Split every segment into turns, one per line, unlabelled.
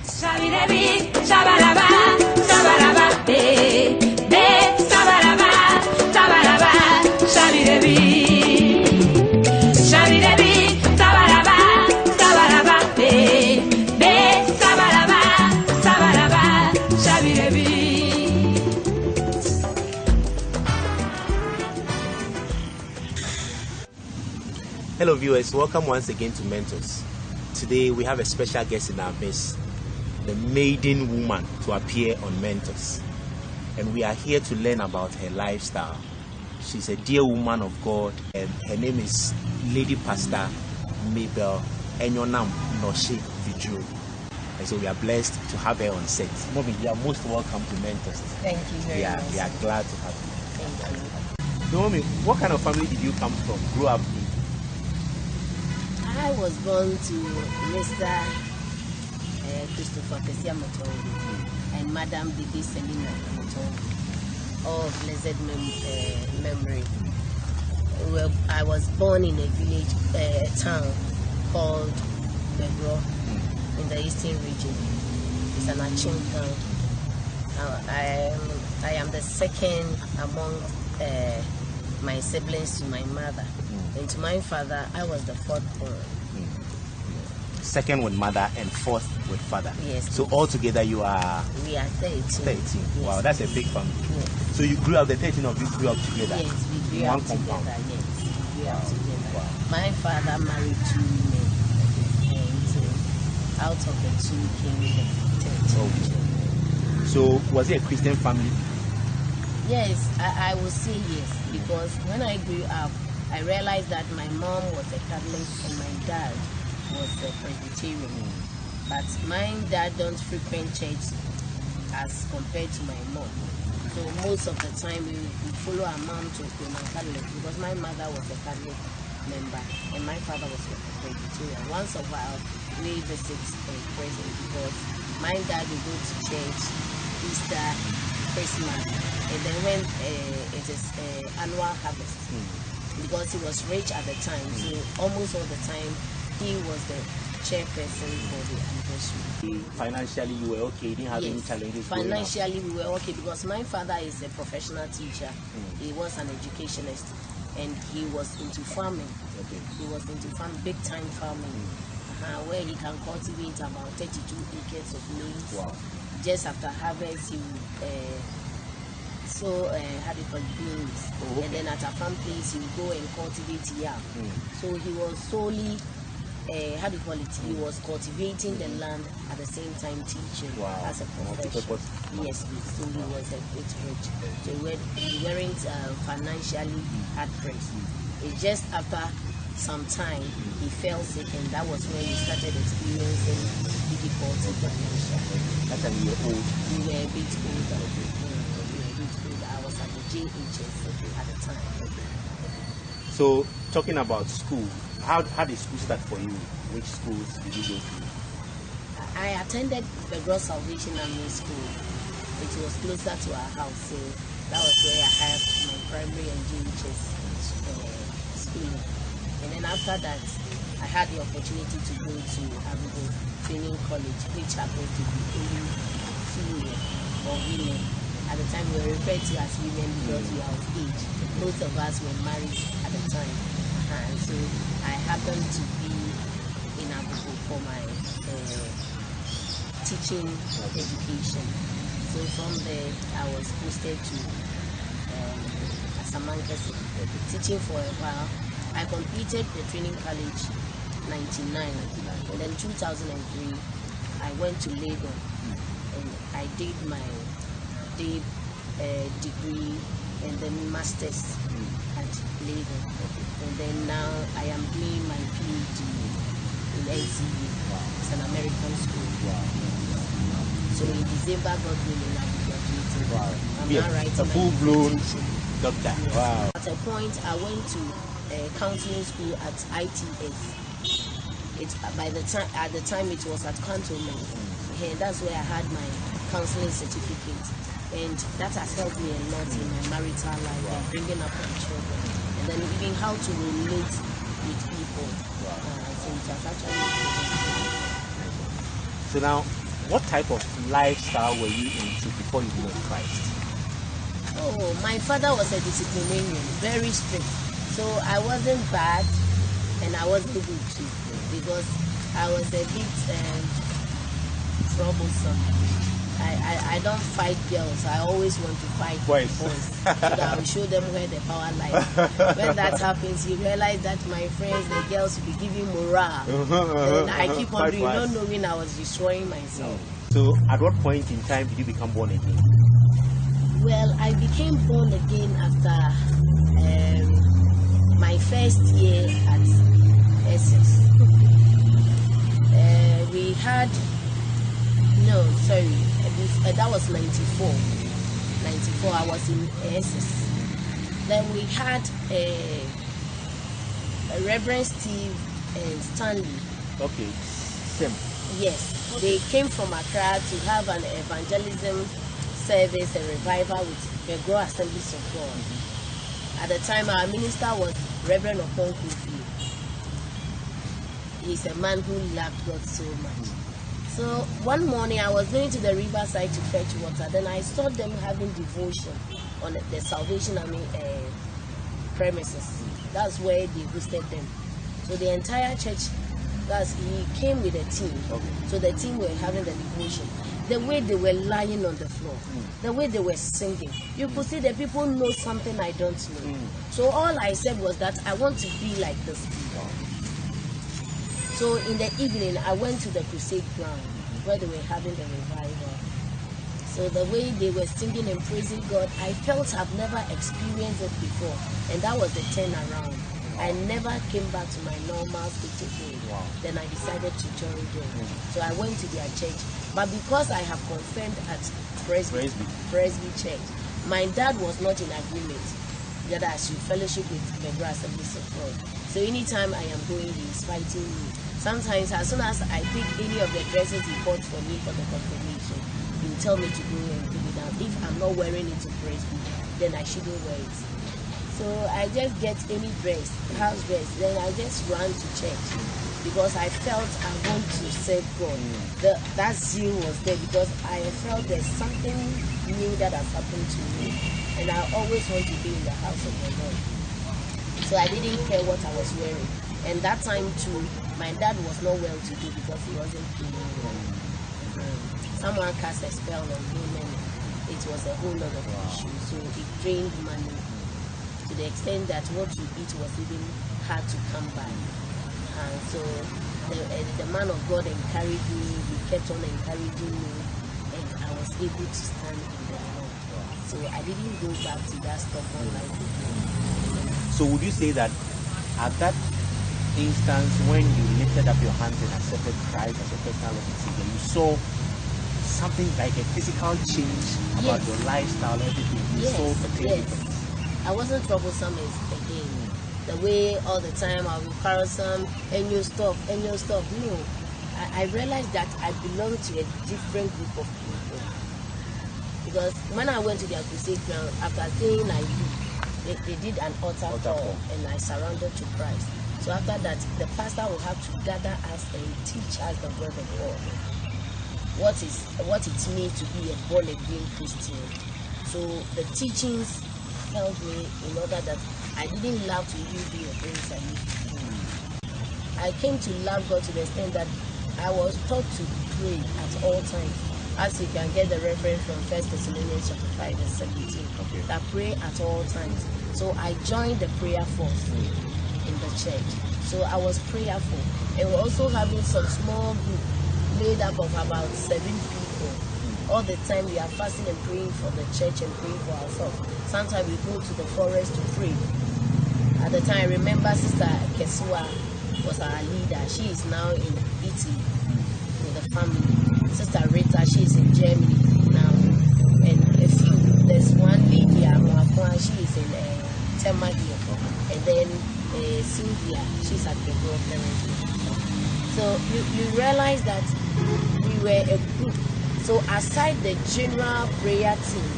Shabirebi, shabaraba, shabaraba, be, shabaraba, shabaraba, shabirebi. Shabirebi, shabaraba, shabaraba, be, shabaraba, shabaraba, shabirebi.
Hello viewers, welcome once again to Mentors. Today we have a special guest in our midst, the maiden woman to appear on Mentors. And we are here to learn about her lifestyle. She's a dear woman of God, and her name is Lady Pastor Mabel Enyonam Vidzro. And so we are blessed to have her on set. Mommy, you are most welcome to Mentors.
Thank you very much.
We are glad to have you.
Thank you.
So Mommy, what kind of family did you come from, grow up in?
I was born to Mr. Christopher Kesia Motongo and Madam Bibi Selina Motongo, all of blessed memory. Well, I was born in a village, town called Vidzro in the eastern region. It's an Achin town. I am the second among my siblings to my mother. And to my father, I was the fourth born.
Second with mother and fourth with father.
Yes.
So altogether you are...
We are 13.
13.
Yes.
Wow, that's a big family.
Yes.
So you grew up, the 13 of you grew up together?
Yes, we grew
up
together. Yes, we grew up together.
Wow.
My father married 2 men, and out of the 2 came the 13.
Okay. So was it a Christian family?
Yes, I would say yes, because when I grew up, I realized that my mom was a Catholic and my dad was a Presbyterian. But my dad don't frequent church as compared to my mom. So most of the time we follow our mom to Roman Catholic, because my mother was a Catholic member and my father was a Presbyterian. Once a while we visit present, because my dad will go to church Easter, Christmas, and then when it is annual harvest, because he was rich at the time, so almost all the time he was the chairperson for the anniversary.
Financially you were okay, you didn't have any challenges?
Financially we were okay, because my father is a professional teacher. He was an educationist and he was into farming.
Okay. He
was into big time farming, where he can cultivate about 32 acres of maize.
Wow. Just
after harvest he would how do you call it, beans.
Oh, okay.
And then at a farm place he would go and cultivate yam. So he was solely he was cultivating the land at the same time teaching.
Wow.
As a profession. Yes, so he was a bit rich. So we weren't financially at pressed. It's just after some time he fell sick, and that was when we started experiencing difficulty financially.
That's when you were old?
We were a bit older. I was at the JHS at the time.
So talking about school, how did school start for you? Which schools did you go to?
I attended the Gross Salvation Army School. It was closer to our house, so that was where I had my primary and JHS schooling. And then after that, I had the opportunity to go to Arugo Training College, which happened to be only female or women. At the time we were referred to as women because we are of age. Most of us were married at the time. And so I happened to be in Abuja for my teaching education. So from there I was posted to Asamankasi, teaching for a while. I completed the training college 99, and then 2003 I went to Lagos and I did my degree and then masters at Lagos. And then now I am doing my PhD in NCU. It's an American school. So in December, God willing, I'll be graduating. I'm now writing
a full-blown doctor.
Yes.
Wow.
At a point, I went to counseling school at ITS. At the time it was at Cantonment. And that's where I had my counseling certificate. And that has helped me a lot in my marital life and bringing up my children. And then even how to relate with people. So it has actually.
So now, what type of lifestyle were you into before you knew Christ?
Oh, my father was a disciplinarian, very strict. So I wasn't bad and I wasn't good too, because I was a bit troublesome. I don't fight girls. I always want to fight boys so that I will show them where the power lies. When that happens, you realize that my friends, the girls, will be giving morale. And I keep on doing, not knowing I was destroying myself.
So, at what point in time did you become born again?
Well, I became born again after my first year at SS. We had, no, sorry, that was 94. 94, I was in SS. Then we had Reverend Steve and Stanley.
Okay, same.
Yes, they came from Accra to have an evangelism service and revival with the Grow Assemblies of God. At the time, our minister was Reverend Okonkufi. He's a man who loved God so much. So one morning I was going to the riverside to fetch water. Then I saw them having devotion on the Salvation Army premises. That's where they hosted them. So the entire church, he came with a team.
Okay.
So the team were having the devotion. The way they were lying on the floor, the way they were singing, you could see that people know something I don't know. So all I said was that I want to be like this people. So in the evening, I went to the crusade ground where they were having the revival. So the way they were singing and praising God, I felt I've never experienced it before. And that was the turnaround. I never came back to my normal state again. Then I decided to join them. So I went to their church. But because I have confirmed at Presby Church, my dad was not in agreement that I should fellowship with the Grow Assemblies of God. So anytime I am going, he's fighting me. Sometimes as soon as I pick any of the dresses he bought for me for the confirmation, he will tell me to go and put it down. If I'm not wearing it to Presby, then I shouldn't wear it. So I just get any dress, house dress, then I just run to church because I felt I want to serve God. That zeal was there because I felt there's something new that has happened to me, and I always want to be in the house of the Lord. So I didn't care what I was wearing. And that time too, my dad was not well to do because he wasn't feeling well. Someone cast a spell on him and it was a whole lot of issues. So it drained money to the extent that what you eat was even hard to come by. And so the man of God encouraged me, he kept on encouraging me, and I was able to stand in the Lord. So I didn't go back to that stubborn life again.
So would you say that at that instance when you lifted up your hands and accepted Christ as your personal Lord and Savior, you saw something like a physical change about your lifestyle, everything? You saw a clear difference.
I wasn't troublesome again. The way all the time I would quarrelsome, and you stop. No, I realized that I belong to a different group of people. Because when I went to their crusade ground, after saying I did, they did an altar call, and I surrendered to Christ. So after that, the pastor will have to gather us and teach us the word of God. What it means to be a born again Christian. So the teachings helped me in order that I didn't love to even do the things I used to do. I came to love God to the extent that I was taught to pray at all times. As you can get the reference from 1 Thessalonians chapter 5 and 17. Okay. That pray at all times. So I joined the prayer force in the church. So I was prayerful. And we're also having some small group made up of about 7 people. All the time we are fasting and praying for the church and praying for ourselves. Sometimes we go to the forest to pray. At the time, I remember Sister Kesua was our leader. She is now in Italy with the family. Sister Rita, she is in Germany now. And there's one lady, she is in Temagio. And then Cynthia, she's at the Grove currently. So you realize that we were a group. So aside the general prayer team,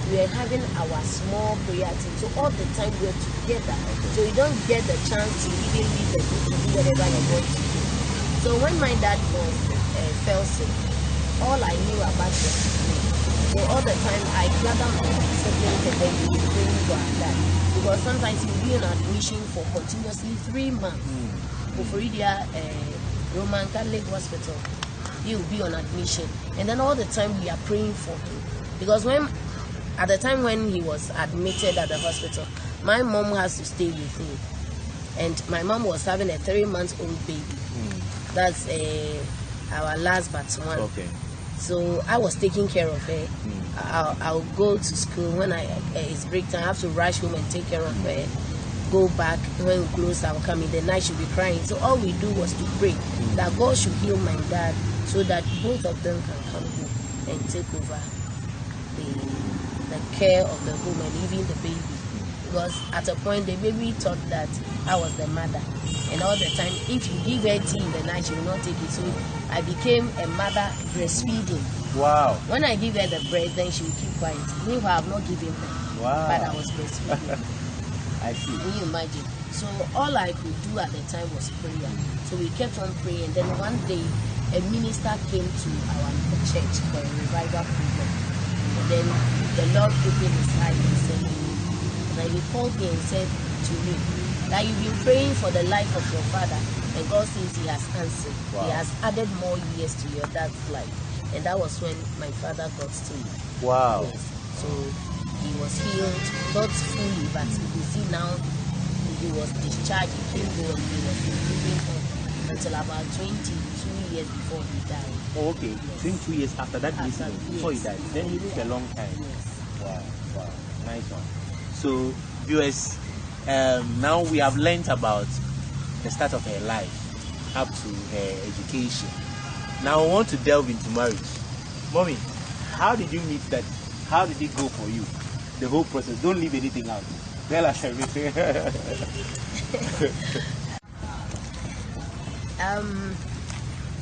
we are having our small prayer team. So all the time we are together. So you don't get the chance to even leave the group to do whatever you want to do. So when my dad fell sick, all I knew about was praying. So all the time I gather my siblings and then we praying to our dad. Because sometimes you'll be on admission for continuously 3 months. For Florida Roman Catholic Hospital, he'll be on admission. And then all the time we are praying for him. Because at the time when he was admitted at the hospital, my mom has to stay with him. And my mom was having a 3-month-old baby. That's our last but one.
Okay.
So I was taking care of her. I'll go to school when it's break time. I have to rush home and take care of her. Go back when we close. I'll come in the night. She'll be crying. So all we do was to pray that God should heal my dad, so that both of them can come home and take over the care of the home and even the baby. Because at a point the baby thought that I was the mother, and all the time if you give her tea in the night she will not take it. So I became a mother breastfeeding.
Wow.
When I give her the breast, then she will keep quiet. Meanwhile, I've not given her.
Wow.
But I was breastfeeding.
I see.
Can you imagine? So all I could do at the time was prayer. So we kept on praying. Then one day a minister came to our church for a revival program. And then the Lord opened his eyes and said, and he called me and said to me that you've been praying for the life of your father, and God says he has answered.
Wow.
He has added more years to your dad's life. And that was when my father got saved.
Wow.
Yes. So he was healed, not fully, but you see now he was discharged, he came home, he was living on until about 22 years before he died.
Oh, okay.
Yes.
22 years after that incident, before he
Yes.
died. Then he lived a long time.
Yes.
Wow, wow, nice one. So, viewers, now we have learnt about the start of her life up to her education. Now I want to delve into marriage. Mommy, how did you meet that? How did it go for you? The whole process. Don't leave anything out. Tell us everything.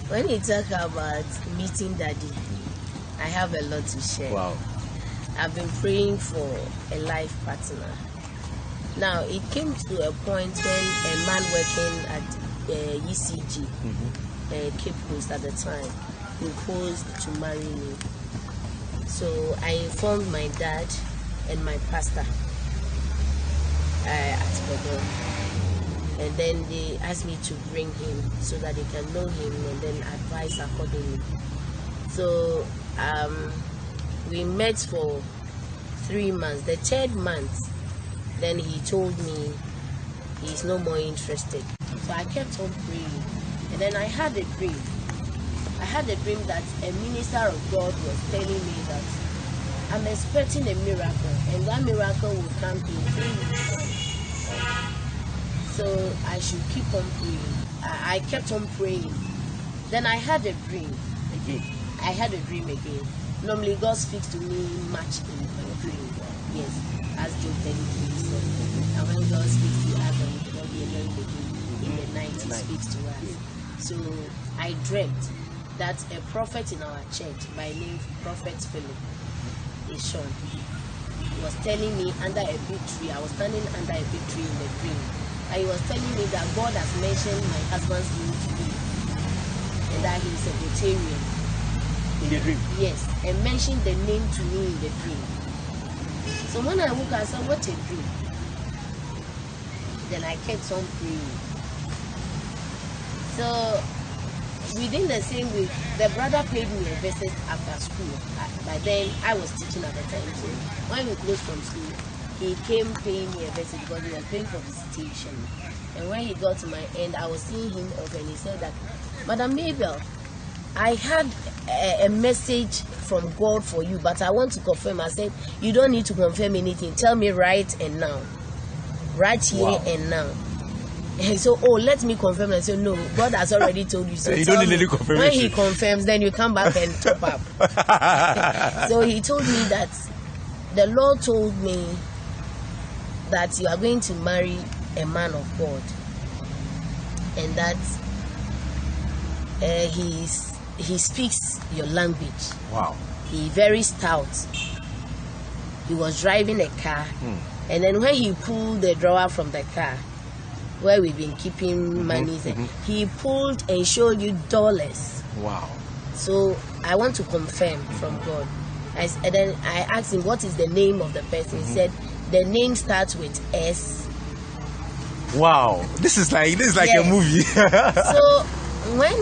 When you talk about meeting Daddy, I have a lot to share.
Wow.
I've been praying for a life partner. Now, it came to a point when a man working at ECG, Cape Coast at the time, proposed to marry me. So I informed my dad and my pastor at Bodo. And then they asked me to bring him so that they can know him and then advise accordingly. So we met for 3 months. The 3rd month, then he told me he's no more interested. So I kept on praying. And then I had a dream. I had a dream that a minister of God was telling me that I'm expecting a miracle, and that miracle will come in 3 weeks' time. So I should keep on praying. I kept on praying. Then I had a dream again. I had a dream again. Normally God speaks to me much in a dream. Yes, as Job 33 said. And when God speaks to Adam, he cannot be alone again. In the night he speaks to us. So I dreamt that a prophet in our church by name Prophet Philip Ishon was telling me under a big tree. I was standing under a big tree in the dream. And he was telling me that God has mentioned my husband's name to me and that he is a vegetarian.
In the dream?
Yes, and mentioned the name to me in the dream. So when I woke up, I said, what a dream. Then I kept on praying. So within the same week, the brother paid me a visit after school. By then, I was teaching at the time. So when we closed from school, he came paying me a visit because he was paying for visitation. And when he got to my end, I was seeing him off and he said that, Madam Mabel, I had a message from God for you, but I want to confirm. I said, you don't need to confirm anything. Tell me right and now. Right here and now. And so, let me confirm. I said, no, God has already told you. So
you don't need any confirmation.
When he confirms, then you come back and top up. So he told me that the Lord told me that you are going to marry a man of God, and that he speaks your language.
Wow.
He very stout. He was driving a car, and then when he pulled the drawer from the car where we've been keeping money, he pulled and showed you dollars.
Wow.
So I want to confirm from God. And then I asked him, what is the name of the person? He said, the name starts with S.
Wow, this is like
Yes.
a movie.
So when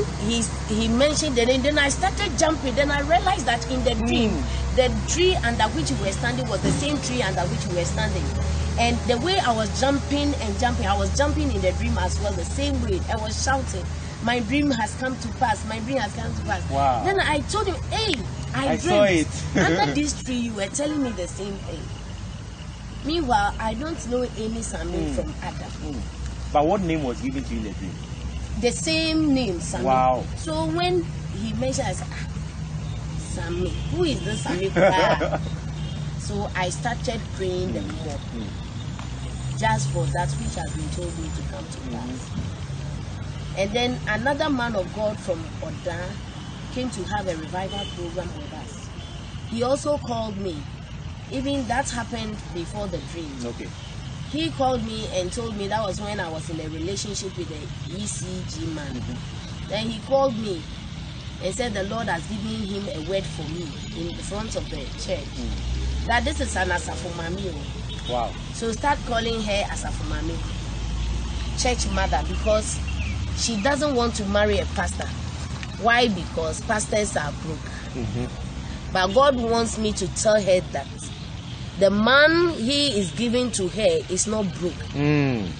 he mentioned the name, then I started jumping. Then I realized that in the dream, the tree under which we were standing was the same tree under which we were standing. And the way I was jumping and jumping, I was jumping in the dream as well, the same way. I was shouting, my dream has come to pass, my dream has come to pass.
Wow.
Then I told him, hey, I
saw it.
Under this tree, you were telling me the same thing. Meanwhile, I don't know any Samuel from Adam.
But what name was given to you in the dream?
The same name, Samuel.
Wow.
So when he mentioned, I said, Samuel, who is this Samuel? So I started praying the more. Just for that which has been told me to come to pass. And then another man of God from Oda came to have a revival program with us. He also called me. Even that happened before the dream.
Okay.
He called me and told me that was when I was in a relationship with the ECG man. Then he called me and said the Lord has given him a word for me in the front of the church. That this is an Asafomami.
Wow.
So start calling her Asafomami, church mother, because she doesn't want to marry a pastor. Why? Because pastors are broke. But God wants me to tell her that the man he is giving to her is not broke.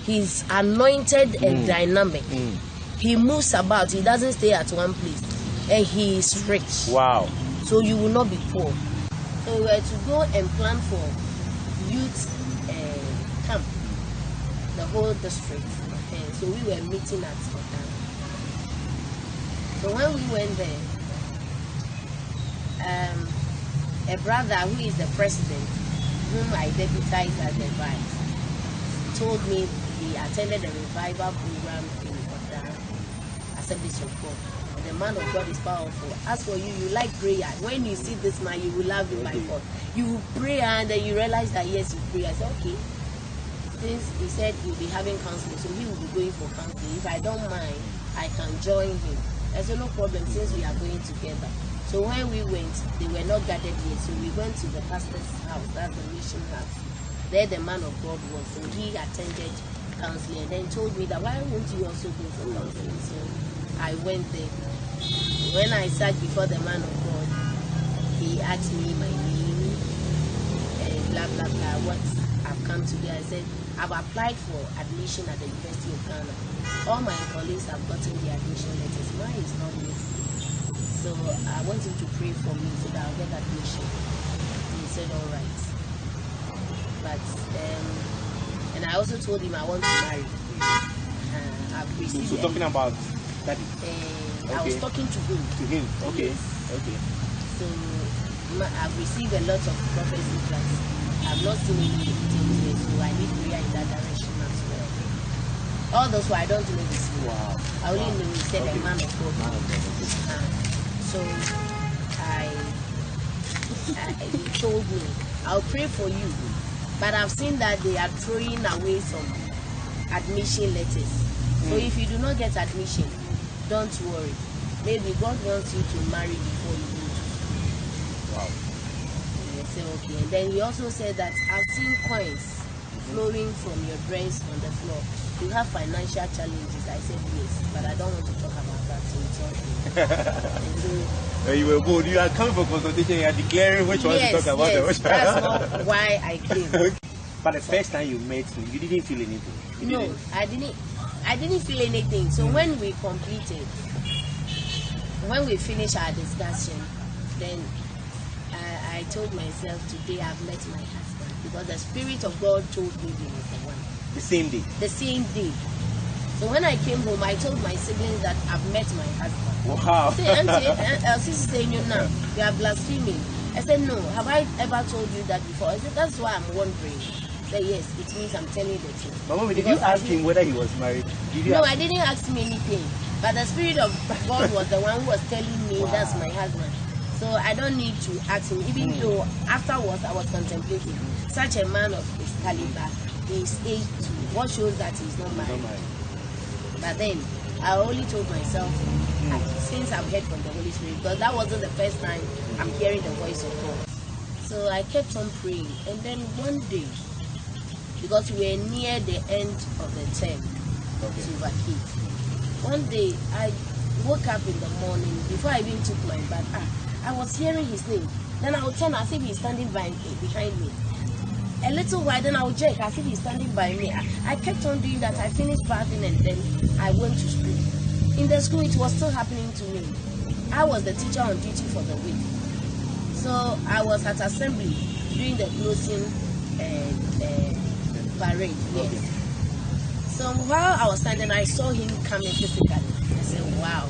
He's anointed and dynamic. He moves about. He doesn't stay at one place. And he is rich.
Wow.
So you will not be poor. So we were to go and plan for youth camp, the whole district. And so we were meeting at Otan. So when we went there, a brother who is the president, whom I deputized as the vice, told me he attended a revival program in Otan, Assemblies of God. The man of God is powerful. As for you, you like prayer. When you see this man, you will love him by God. You will pray and then you realize that yes, you pray. I said, okay. Since he said he'll be having counseling, so he will be going for counseling. If I don't mind, I can join him. I said, no problem, since we are going together. So when we went, they were not gathered yet. So we went to the pastor's house, that's the mission house. There the man of God was. So he attended counseling and then told me that why won't you also go for counseling? So I went there. When I sat before the man of God, he asked me my name and blah blah blah, what I've come to do. I said, I've applied for admission at the University of Ghana. All my colleagues have gotten the admission letters. Mine is not yet. So I want him to pray for me so that I'll get admission. He said, all right. But and I also told him I want to marry. I've received.
So talking about that.
I was talking to him.
To him. Okay.
Yes.
Okay.
So I've received a lot of prophecy, but I've not seen any things yet. So I need prayer in that direction as well. All those who I don't know this.
Wow.
I only know he said a man of God. So he told me, I'll pray for you. But I've seen that they are throwing away some admission letters. So if you do not get admission, don't worry. Maybe God wants you to marry before you go to school.
Wow.
And I said, okay. And then he also said that I've seen coins flowing from your dress on the floor. You have financial challenges. I said yes, but I don't want to talk about that. So it's okay.
You were bold. You are coming for consultation. You are declaring which one to talk about.
Yes, that's not why I came.
But the first time you met him, you didn't feel anything.
No, I didn't feel anything. So when we completed, when we finished our discussion, then I told myself, today I've met my husband, because the Spirit of God told me he was the one.
The same day.
The same day. So when I came home, I told my siblings that I've met my husband.
Wow.
Say, Auntie, Sister saying you now, you are blaspheming. I said, no. Have I ever told you that before? I said, that's why I'm wondering. Say yes, it means I'm telling the truth.
But Mommy, did you ask him whether he was married?
No, I didn't ask him anything. But the Spirit of God was the one who was telling me that's my husband. So I don't need to ask him, even though afterwards I was contemplating. Such a man of his caliber, his age too. What shows that he's not married? But then I only told myself, since I've heard from the Holy Spirit, because that wasn't the first time I'm hearing the voice of God. So I kept on praying, and then one day, because we were near the end of the term to vacate, one day I woke up in the morning before I even took my bath. I was hearing his name. Then I would turn as if he's standing behind me. A little while, then I would check as if he's standing by me. I kept on doing that. I finished bathing and then I went to school. In the school, it was still happening to me. I was the teacher on duty for the week. So I was at assembly during the closing parade. Yes. So while I was standing, I saw him coming physically. I said, wow,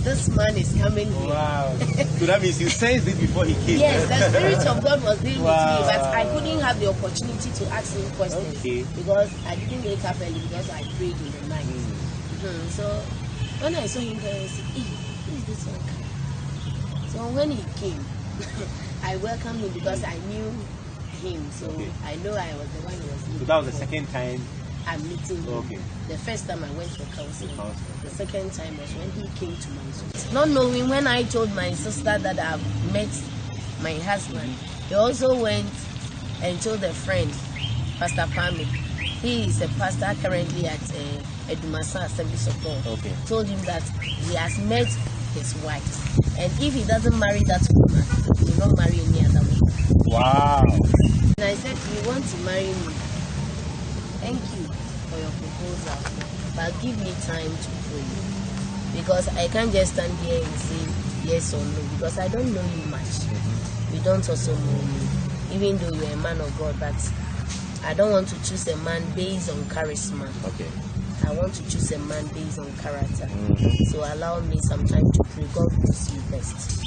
this man is coming here.
Wow. So that means you sensed it before he came.
Yes, the Spirit of God was dealing with me, but I couldn't have the opportunity to ask him questions because I didn't wake up early because I prayed in the night. So when I saw him there, I said, hey, who is this one coming? So when he came, I welcomed him because I knew him. So I know I was the one who was meeting.
So that was the second time
I'm meeting him. The first time I went for counseling. The second time was when he came to my school. Not knowing, when I told my sister that I've met my husband, he also went and told a friend, Pastor Pami. He is a pastor currently at Edumasa Assemblies of God. Told him that he has met his wife, and if he doesn't marry that woman, he will not marry any other woman.
Wow.
And I said, you want to marry me? Thank you for your proposal, but give me time to pray, because I can't just stand here and say yes or no, because I don't know you much. You don't also know me, even though you're a man of God, but I don't want to choose a man based on charisma. I want to choose a man based on character. So allow me some time to pray. God knows you best.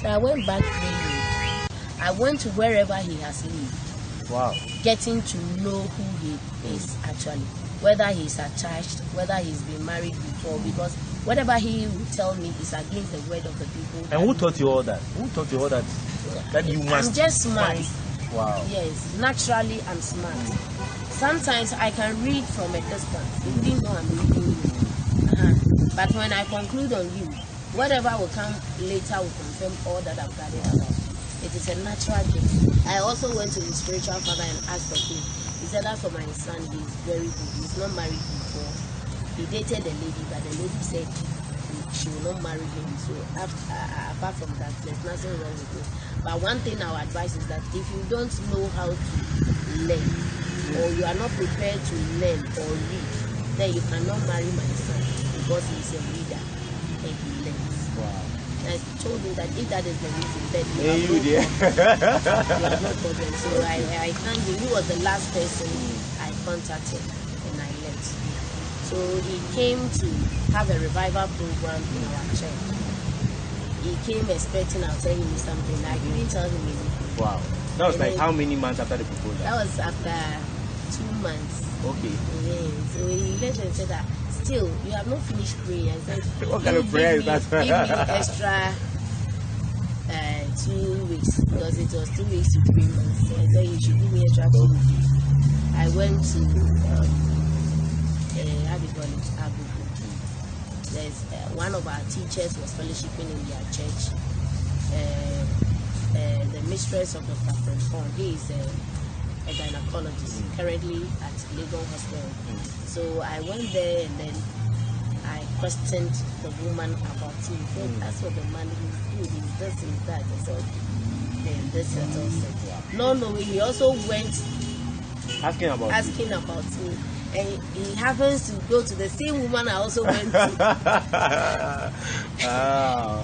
So I went back praying. I went to wherever he has lived.
Wow.
Getting to know who he is actually, whether he's attached, whether he's been married before, because whatever he will tell me is against the word of the people.
And who taught you all that? Who taught you all that? That you must.
I'm just smart.
Wow.
Yes, naturally I'm smart. Sometimes I can read from a distance, even though I'm reading you. But when I conclude on you, whatever will come later will confirm all that I've gathered about. It is a natural gift. I also went to his spiritual father and asked of him. He said, as for my son, he's very good. He's not married before. He dated a lady, but the lady said she will not marry him. So apart from that, there's nothing wrong with it. But one thing I would advise is that if you don't know how to learn, or you are not prepared to learn or read, then you cannot marry my son, because he's a reader and he learns. Wow. I told him that if that is the reason, then you have no problem. So I thank him. He was the last person I contacted and I left. So he came to have a revival program in our church. He came expecting I'll tell him something. I didn't tell him anything.
Wow. That was like how many months after the proposal?
That was after 2 months.
Okay.
Yeah. So he left and said that, still, you have not finished praying. I said,
what kind of prayer is that?
Give me extra 2 weeks, because it was 2 weeks to 3 months. So I said, you should give me extra 2 weeks. I went to, how do you call it, Abubu. There's one of our teachers was fellowshipping in their church. The mistress of Dr. Franfon, he is a gynecologist currently at Legon Hospital. So I went there and then I questioned the woman about him. So that's what the man is good, he's this, he's that. I said, then this and also. No, he also went
asking about
me. And he happens to go to the same woman I also went to.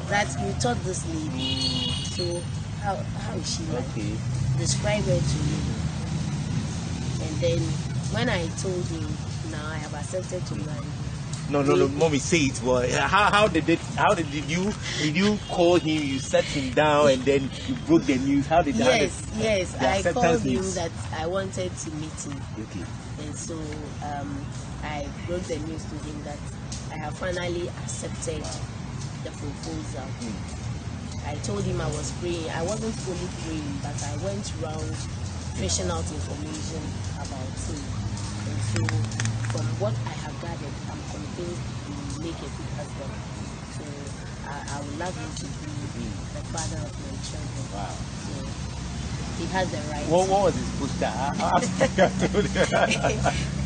That you taught this lady. So how is she like? Describe her to me. And then when I told him, now I have accepted to marry him.
No, mommy, say it. Boy. How did you call him? You sat him down and then you broke the news. How did that?
Yes. I called him that I wanted to meet him.
Okay.
And so I broke the news to him that I have finally accepted the proposal. I told him I was praying. I wasn't fully praying, but I went around fishing out information about him. And so from what I have gathered, I'm convinced he will make a good husband. So I would love him to be the father of my children.
Wow.
So he has the right.
What was his booster?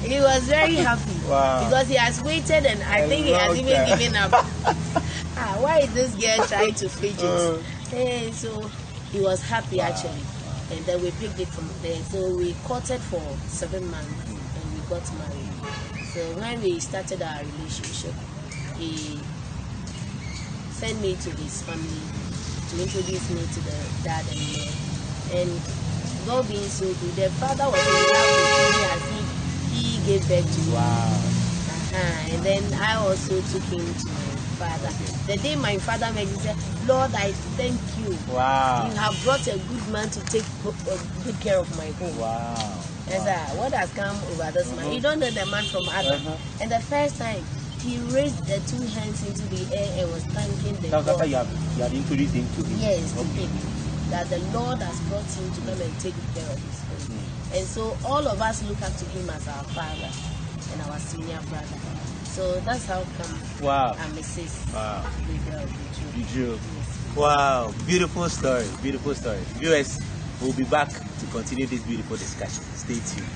He was very happy.
Wow.
Because he has waited, and I think he has even given up. Why is this girl trying to fidget? Hey, so he was happy actually. And then we picked it from there. So we courted for 7 months and we got married. So when we started our relationship, he sent me to his family to introduce me to the dad and mom. And God being so good, the father was in love with me as he gave birth to me.
Wow.
And then I also took him to my father. The day my father met, he said, Lord, I thank you.
Wow.
You have brought a good man to take good care of my home.
Wow.
And what has come over this man? You don't know the man from Adam. And the first time, he raised the 2 hands into the air and was thanking the
That's
God.
after you have introduced him to him.
Yes, to him. That the Lord has brought him to come and take care of his home. And so all of us look up to him as our father and our senior brother. So that's how come I'm Mrs. Mabel Vidzro. Yes.
Wow, beautiful story, beautiful story. Viewers, we'll be back to continue this beautiful discussion. Stay tuned.